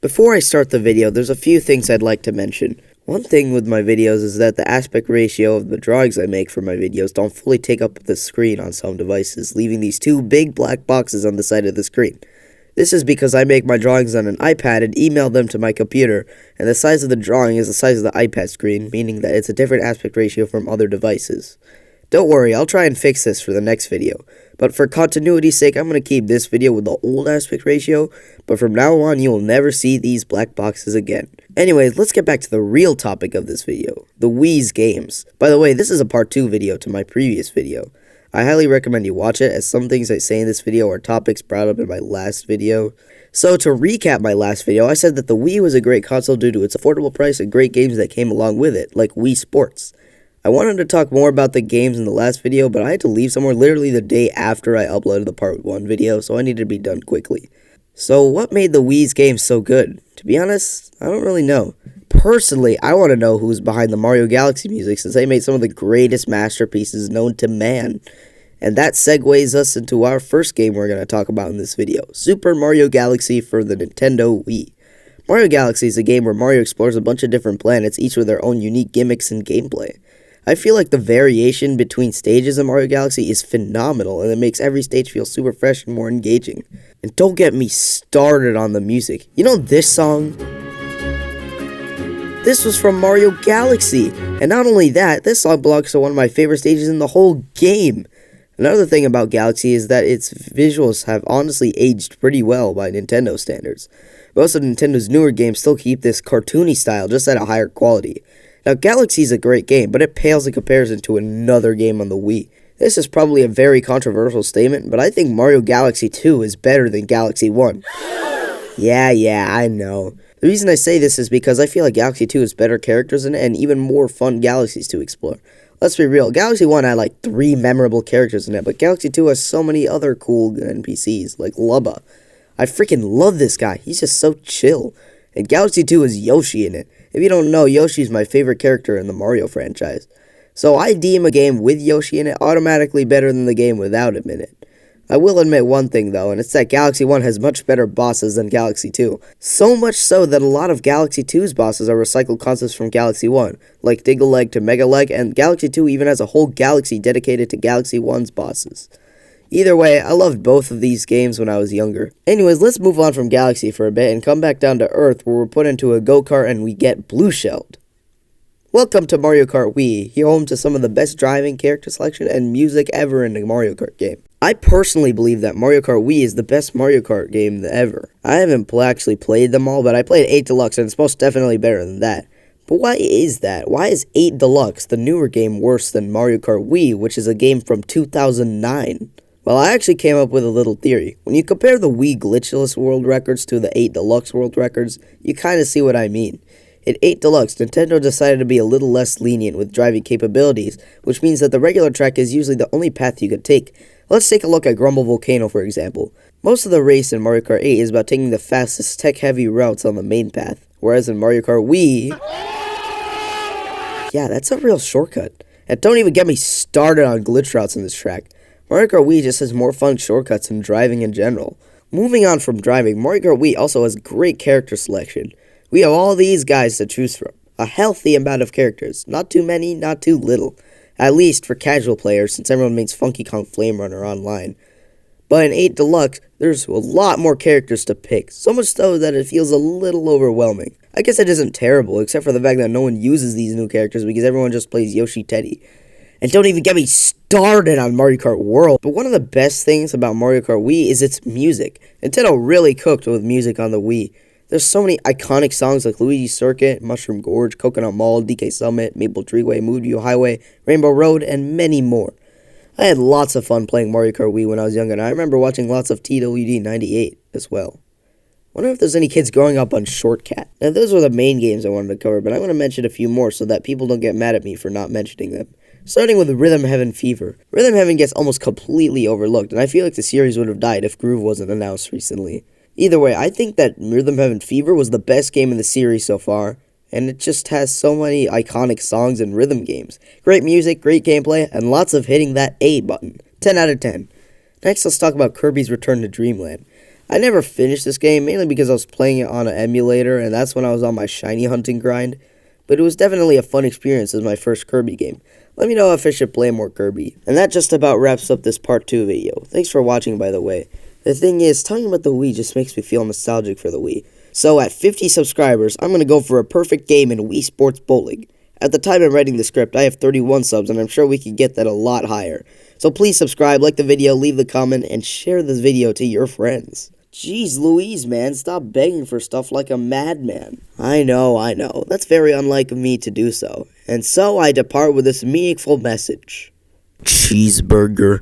Before I start the video, there's a few things I'd like to mention. One thing with my videos is that the aspect ratio of the drawings I make for my videos don't fully take up the screen on some devices, leaving these two big black boxes on the side of the screen. This is because I make my drawings on an iPad and email them to my computer, and the size of the drawing is the size of the iPad screen, meaning that it's a different aspect ratio from other devices. Don't worry, I'll try and fix this for the next video, but for continuity's sake, I'm going to keep this video with the old aspect ratio, but from now on, you will never see these black boxes again. Anyways, let's get back to the real topic of this video, the Wii's games. By the way, this is a part 2 video to my previous video. I highly recommend you watch it, as some things I say in this video are topics brought up in my last video. So to recap my last video, I said that the Wii was a great console due to its affordable price and great games that came along with it, like Wii Sports. I wanted to talk more about the games in the last video, but I had to leave somewhere literally the day after I uploaded the part 1 video, so I needed to be done quickly. So what made the Wii's games so good? To be honest, I don't really know. Personally, I want to know who's behind the Mario Galaxy music, since they made some of the greatest masterpieces known to man. And that segues us into our first game we're going to talk about in this video, Super Mario Galaxy for the Nintendo Wii. Mario Galaxy is a game where Mario explores a bunch of different planets, each with their own unique gimmicks and gameplay. I feel like the variation between stages in Mario Galaxy is phenomenal, and it makes every stage feel super fresh and more engaging. And don't get me started on the music. You know this song? This was from Mario Galaxy, and not only that, this song belongs to one of my favorite stages in the whole game. Another thing about Galaxy is that its visuals have honestly aged pretty well by Nintendo standards. Most of Nintendo's newer games still keep this cartoony style, just at a higher quality. Now, Galaxy is a great game, but it pales in comparison to another game on the Wii. This is probably a very controversial statement, but I think Mario Galaxy 2 is better than Galaxy 1. Yeah, I know. The reason I say this is because I feel like Galaxy 2 has better characters in it and even more fun galaxies to explore. Let's be real, Galaxy 1 had like 3 memorable characters in it, but Galaxy 2 has so many other cool NPCs, like Lubba. I freaking love this guy, he's just so chill. And Galaxy 2 has Yoshi in it. If you don't know, Yoshi's my favorite character in the Mario franchise. So I deem a game with Yoshi in it automatically better than the game without him in it. I will admit one thing though, and it's that Galaxy 1 has much better bosses than Galaxy 2. So much so that a lot of Galaxy 2's bosses are recycled concepts from Galaxy 1, like Diggle-Leg to Mega-Leg, and Galaxy 2 even has a whole galaxy dedicated to Galaxy 1's bosses. Either way, I loved both of these games when I was younger. Anyways, let's move on from Galaxy for a bit and come back down to Earth, where we're put into a go-kart and we get blue-shelled. Welcome to Mario Kart Wii, here home to some of the best driving, character selection, and music ever in a Mario Kart game. I personally believe that Mario Kart Wii is the best Mario Kart game ever. I haven't actually played them all, but I played 8 Deluxe, and it's most definitely better than that. But why is that? Why is 8 Deluxe, the newer game, worse than Mario Kart Wii, which is a game from 2009? Well, I actually came up with a little theory. When you compare the Wii glitchless world records to the 8 Deluxe world records, you kind of see what I mean. In 8 Deluxe, Nintendo decided to be a little less lenient with driving capabilities, which means that the regular track is usually the only path you could take. Let's take a look at Grumble Volcano, for example. Most of the race in Mario Kart 8 is about taking the fastest, tech-heavy routes on the main path, whereas in Mario Kart Wii... yeah, that's a real shortcut. And don't even get me started on glitch routes in this track. Mario Kart Wii just has more fun shortcuts than driving in general. Moving on from driving, Mario Kart Wii also has great character selection. We have all these guys to choose from. A healthy amount of characters. Not too many, not too little. At least for casual players, since everyone makes Funky Kong Flame Runner online. But in 8 Deluxe, there's a lot more characters to pick. So much so that it feels a little overwhelming. I guess it isn't terrible, except for the fact that no one uses these new characters because everyone just plays Yoshi Teddy. And don't even get me started on Mario Kart World. But one of the best things about Mario Kart Wii is its music. Nintendo really cooked with music on the Wii. There's so many iconic songs like Luigi's Circuit, Mushroom Gorge, Coconut Mall, DK Summit, Maple Treeway, Moonview Highway, Rainbow Road, and many more. I had lots of fun playing Mario Kart Wii when I was younger, and I remember watching lots of TWD 98 as well. Wonder if there's any kids growing up on Shortcat. Now those were the main games I wanted to cover, but I'm going to mention a few more so that people don't get mad at me for not mentioning them. Starting with Rhythm Heaven Fever. Rhythm Heaven gets almost completely overlooked, and I feel like the series would have died if Groove wasn't announced recently. Either way, I think that Rhythm Heaven Fever was the best game in the series so far, and it just has so many iconic songs and rhythm games. Great music, great gameplay, and lots of hitting that A button. 10 out of 10. Next, let's talk about Kirby's Return to Dreamland. I never finished this game, mainly because I was playing it on an emulator, and that's when I was on my shiny hunting grind. But it was definitely a fun experience as my first Kirby game. Let me know if I should play more Kirby. And that just about wraps up this part 2 video. Thanks for watching, by the way. The thing is, talking about the Wii just makes me feel nostalgic for the Wii. So at 50 subscribers, I'm going to go for a perfect game in Wii Sports Bowling. At the time I'm writing the script, I have 31 subs, and I'm sure we can get that a lot higher. So please subscribe, like the video, leave the comment, and share this video to your friends. Jeez Louise, man, stop begging for stuff like a madman. I know. That's very unlike me to do so. And so I depart with this meaningful message. Cheeseburger.